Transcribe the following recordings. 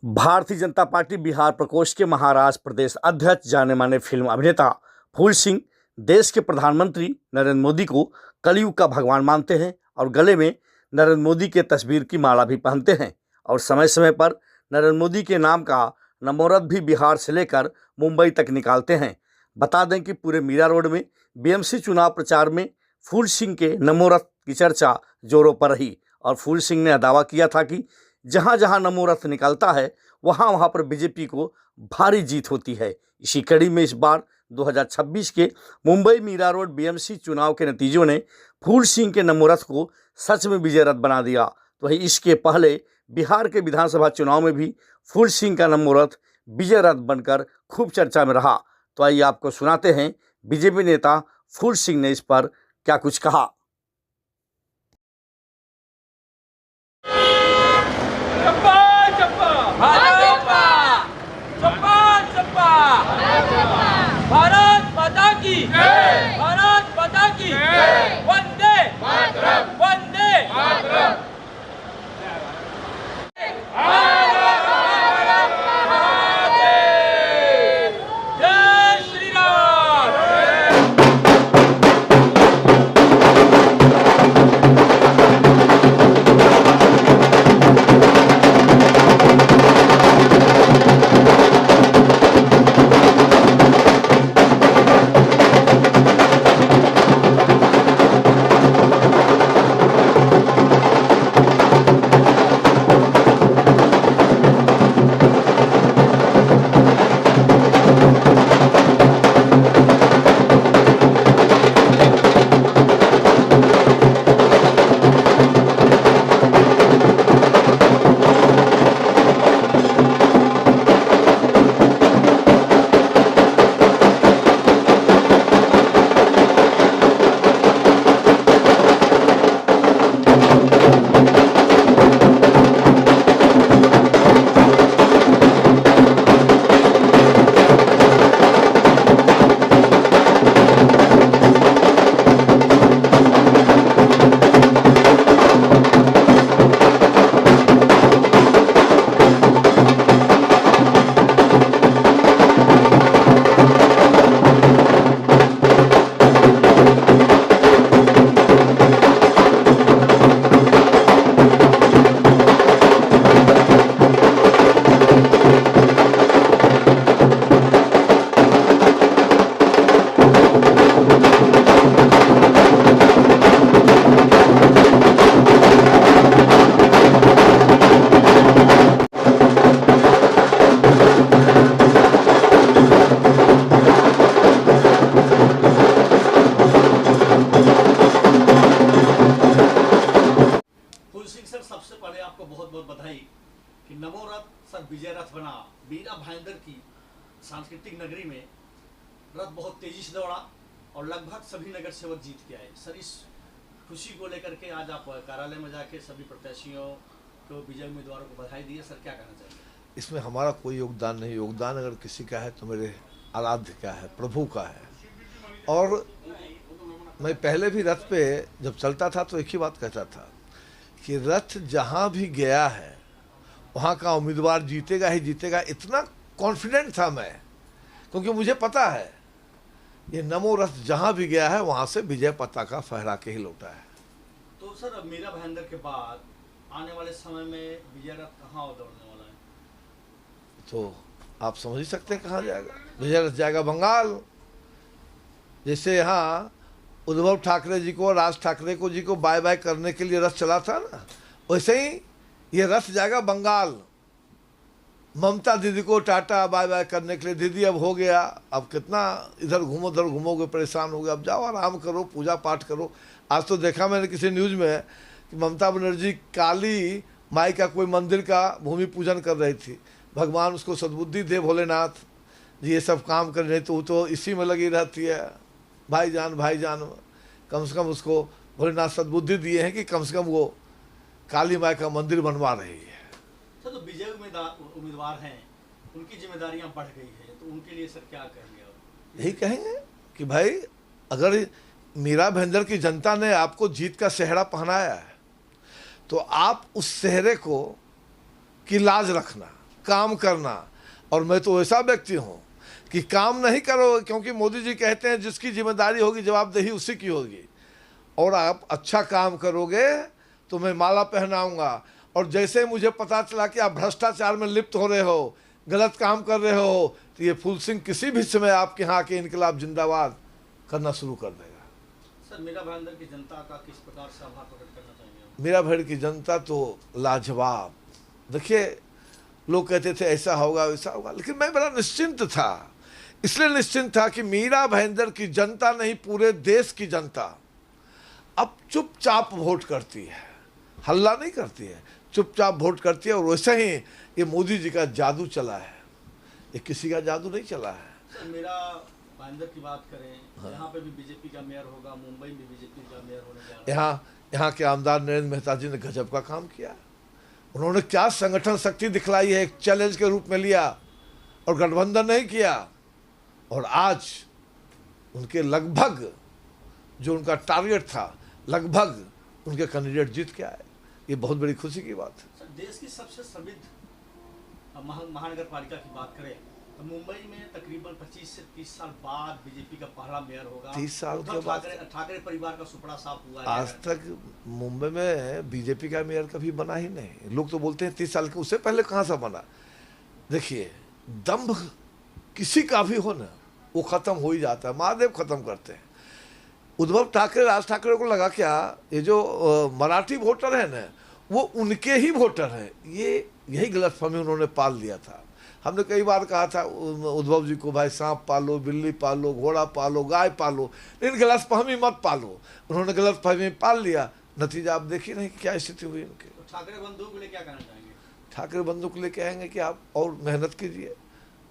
Bharatiya Janata party Bihar प्रकोष्ठ के महाराष्ट्र प्रदेश अध्यक्ष जाने माने फिल्म अभिनेता फूल सिंह देश के प्रधानमंत्री नरेंद्र मोदी को कलयुग का भगवान मानते हैं और गले में नरेंद्र मोदी के तस्वीर की माला भी पहनते हैं और समय समय पर नरेंद्र मोदी के नाम का नमोरथ भी बिहार से लेकर मुंबई तक निकालते हैं। बता दें कि पूरे मीरा रोड में बीएमसी चुनाव प्रचार में फूल सिंह के नमोरथ की चर्चा जोरों पर रही और फूल सिंह ने दावा किया था कि जहां जहां नमोरथ निकलता है वहां वहां पर बीजेपी को भारी जीत होती है। इसी कड़ी में इस बार 2026 के मुंबई मीरा रोड बीएमसी चुनाव के नतीजों ने फूल सिंह के नमोरथ को सच में विजय रथ बना दिया। तो वही इसके पहले बिहार के विधानसभा चुनाव में भी फूल सिंह का नमोरथ विजय रथ बनकर खूब चर्चा में रहा। तो आइए आपको सुनाते हैं बीजेपी नेता फूल सिंह ने इस पर क्या कुछ कहा। भारत माता की जय, भारत माता की जय, वंदे मातरम, वंदे मातरम। जय श्री राम। सबसे पहले आपको बहुत बहुत बधाई कि नमोरथ सर विजय रथ बना। मीरा भाईंदर की सांस्कृतिक नगरी में रथ बहुत तेजी से दौड़ा और लगभग सभी नगर सेवक जीत के आए। सर इस खुशी को लेकर के आज आप कार्यालय में जाके सभी प्रत्याशियों को विजय उम्मीदवारों को बधाई दिए। सर क्या कहना चाहिए? इसमें हमारा कोई योगदान नहीं। योगदान अगर किसी का है तो मेरे आराध्य का है, प्रभु का है। और मैं पहले भी रथ पे जब चलता था तो एक ही बात कहता था कि रथ जहाँ भी गया है वहाँ का उम्मीदवार जीतेगा ही जीतेगा। इतना कॉन्फिडेंट था मैं, क्योंकि मुझे पता है ये नमो रथ जहाँ भी गया है वहाँ से विजय पताका फहरा के ही लौटा है। तो सर मीरा भाईंदर के बाद आने वाले समय में विजय रथ कहाँ दौड़ने वाला है? तो आप समझ ही सकते हैं कहाँ जाएगा। विजय रथ जाएगा बंगाल। जैसे यहाँ उद्धव ठाकरे जी को, राज ठाकरे को जी को बाय बाय करने के लिए रथ चला था ना, वैसे ही ये रथ जाएगा बंगाल। ममता दीदी को टाटा बाय बाय करने के लिए, दीदी अब हो गया, अब कितना इधर घूमो उधर घूमोगे, परेशान हो गए, अब जाओ आराम करो, पूजा पाठ करो। आज तो देखा मैंने किसी न्यूज़ में कि ममता बनर्जी काली माई का कोई मंदिर का भूमि पूजन कर रही थी। भगवान उसको सद्बुद्धि दे भोलेनाथ जी, ये सब काम कर रहे। तो इसी में लगी रहती है। भाईजान कम से कम उसको भोलेनाथ सद्बुद्धि दिए हैं कि कम से कम वो काली माई का मंदिर बनवा रही है। सर तो विजय उम्मीदवार हैं, उनकी जिम्मेदारियां बढ़ गई है, तो उनके लिए सर क्या कहेंगे आप? यही कहेंगे कि भाई अगर मीरा भाईंदर की जनता ने आपको जीत का सेहरा पहनाया है तो आप उस सेहरे को की लाज रखना। काम करना। और मैं तो ऐसा व्यक्ति हूँ कि काम नहीं करो, क्योंकि मोदी जी कहते हैं जिसकी जिम्मेदारी होगी जवाबदेही उसी की होगी। और आप अच्छा काम करोगे तो मैं माला पहनाऊंगा। और जैसे मुझे पता चला कि आप भ्रष्टाचार में लिप्त हो रहे हो, गलत काम कर रहे हो, तो ये फूल सिंह किसी भी समय आपके यहाँ के इनकलाब जिंदाबाद करना शुरू कर देगा। सर, मीरा भाईंदर की जनता का किस प्रकार से आभार प्रकट करना चाहेंगे? मीरा भाई की जनता तो लाजवाब। देखिए, लोग कहते थे ऐसा होगा वैसा होगा, लेकिन मैं बड़ा निश्चिंत था। इसलिए निश्चिंत था कि मीरा भाईंदर की जनता नहीं, पूरे देश की जनता अब चुपचाप वोट करती है, हल्ला नहीं करती है, चुपचाप वोट करती है। और वैसे ही ये मोदी जी का जादू चला है, ये किसी का जादू नहीं चला है। सर, मीरा भाईंदर की बात करें, यहाँ पे भी बीजेपी का मेयर होगा, मुंबई में बीजेपी का मेयर होने जा रहा है। यहाँ के आमदार नरेंद्र मेहता जी ने गजब का काम किया। उन्होंने क्या संगठन शक्ति दिखलाई है, एक चैलेंज के रूप में लिया और गठबंधन नहीं किया। और आज उनके लगभग जो उनका टारगेट था, लगभग उनके कैंडिडेट जीत के आए। ये बहुत बड़ी खुशी की बात है। सर, देश की सबसे समृद्ध महानगर पालिका की बात करें तो मुंबई में तकरीबन 25 से 30 साल बाद बीजेपी का पहला मेयर होगा। 30 साल के बाद ठाकरे परिवार का सुपड़ा साफ हुआ है। आज तक मुंबई में बीजेपी का मेयर कभी बना ही नहीं। लोग तो बोलते हैं 30 साल के, उससे पहले कहाँ से बना। देखिए, दम्भ किसी का भी हो ना, वो खत्म हो ही जाता है। महादेव खत्म करते हैं। उद्धव ठाकरे, राज ठाकरे को लगा क्या ये जो मराठी वोटर है ना, वो उनके ही वोटर हैं। यही गलतफहमी उन्होंने पाल लिया था। हमने कई बार कहा था उद्धव जी को, भाई सांप पालो, बिल्ली पालो, घोड़ा पालो, गाय पालो, लेकिन गलतफहमी मत पालो। उन्होंने गलतफहमी पाल लिया, नतीजा आप देखिए नहीं क्या स्थिति हुई उनकी। तो ठाकरे बंधु के लिए क्या कहना चाहेंगे? ठाकरे बंधु के लिए कहेंगे कि आप और मेहनत कीजिए,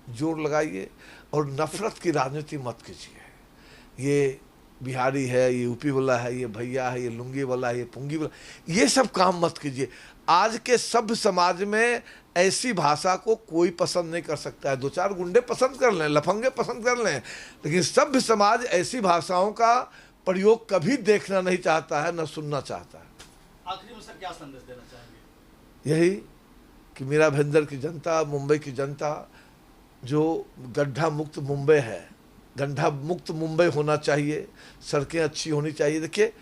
जोर लगाइए और नफरत की राजनीति मत कीजिए। ये बिहारी है, ये यूपी वाला है, ये भैया है, ये लुंगी वाला है, ये पुंगी वाला, ये सब काम मत कीजिए। आज के सभ्य समाज में ऐसी भाषा को कोई पसंद नहीं कर सकता है। 2-4 गुंडे पसंद कर लें, लफंगे पसंद कर लें, लेकिन सभ्य समाज ऐसी भाषाओं का प्रयोग कभी देखना नहीं चाहता है, न सुनना चाहता है। आखिरी में सर क्या संदेश देना चाहेंगे? यही कि मीरा भाईंदर की जनता, मुंबई की जनता, जो गड्ढा मुक्त मुंबई है, गड्ढा मुक्त मुंबई होना चाहिए, सड़कें अच्छी होनी चाहिए। देखिए,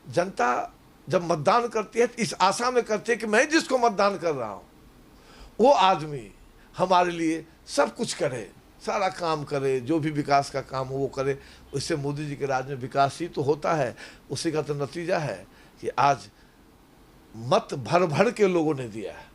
जनता जब मतदान करती है इस आशा में करती है कि मैं जिसको मतदान कर रहा हूँ वो आदमी हमारे लिए सब कुछ करे, सारा काम करे, जो भी विकास का काम हो वो करे। उससे मोदी जी के राज में विकास ही तो होता है। उसी का तो नतीजा है कि आज मत भर भर के लोगों ने दिया है।